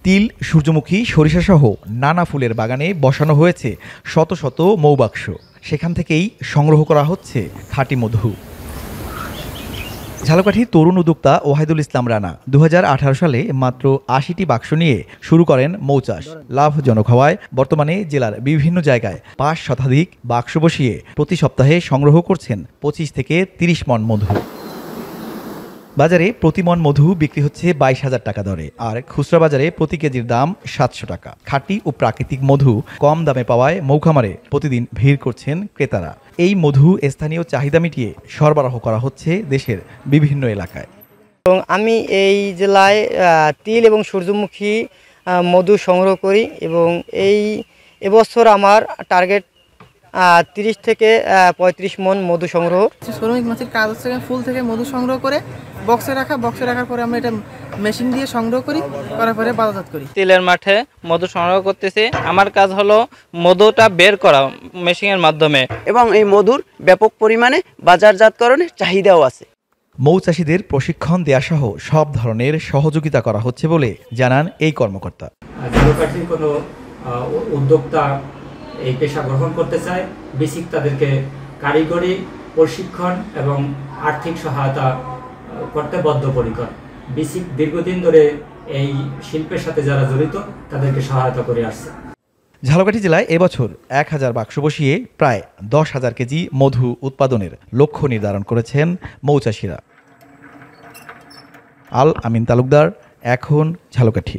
তিল, সূর্যমুখী, সরিষাসহ নানা ফুলের বাগানে বসানো হয়েছে শত শত মৌবাক্স। সেখান থেকেই সংগ্রহ করা হচ্ছে খাঁটি মধু। ঝালকাঠির তরুণ উদ্যোক্তা ওয়াহিদুল ইসলাম রানা 2018 সালে মাত্র 80টি বাক্স নিয়ে শুরু করেন মৌচাষ। লাভজনক হওয়ায় বর্তমানে জেলার বিভিন্ন জায়গায় 5 শতাধিক বাক্স বসিয়ে প্রতি সপ্তাহে সংগ্রহ করছেন 25 থেকে 30 মণ মধু। বাজারে প্রতি মণ মধু বিক্রি হচ্ছে 22,000 টাকা দরে, আর খুচরা বাজারে প্রতি কেজির দাম 700 টাকা। খাঁটি ও প্রাকৃতিক মধু কম দামে পাওয়ায় মৌখামারে প্রতিদিন ভিড় করছেন ক্রেতারা। এই মধু স্থানীয় চাহিদা মিটিয়ে সরবরাহ করা হচ্ছে দেশের বিভিন্ন এলাকায়। এবং আমি এই জেলায় তিল এবং সূর্যমুখী মধু সংগ্রহ করি এবং এবছর আমার টার্গেট 30 থেকে 35 মণ মধু সংগ্রহ। শ্রমিক মাছের কাজ হচ্ছে ফুল থেকে মধু সংগ্রহ করে বক্সে রাখার পরে আমরা এটা মেশিন দিয়ে সংগ্রহ করার পরে বাজারজাত করি। তিলের মাঠে মধু সংগ্রহ করতেছি। আমার কাজ হলো মধুটা বের করা মেশিনের মাধ্যমে, এবং এই মধুর ব্যাপক পরিমাণে বাজারজাতকরণের চাহিদাও আছে। মৌচাষীদের প্রশিক্ষণ দেয়া সহ সব ধরনের সহযোগিতা করা হচ্ছে বলে জানান এই কর্মকর্তা। ঝালকাঠির কোনো উদ্যোক্তা এই পেশা গ্রহণ করতে চায়, বেসিক তাদেরকে কারিগরি প্রশিক্ষণ এবং আর্থিক সহায়তা করতে বদ্ধপরিকর। বেসিক দীর্ঘদিন ধরে এই শিল্পের সাথে যারা জড়িত তাদেরকে সহায়তা করে আসছে। ঝালকাঠি জেলায় এবছর 1000 বাক্স বসিয়ে প্রায় 10,000 কেজি মধু উৎপাদনের লক্ষ্য নির্ধারণ করেছেন মৌচাষীরা। আল আমিন তালুকদার, এখন ঝালকাঠি।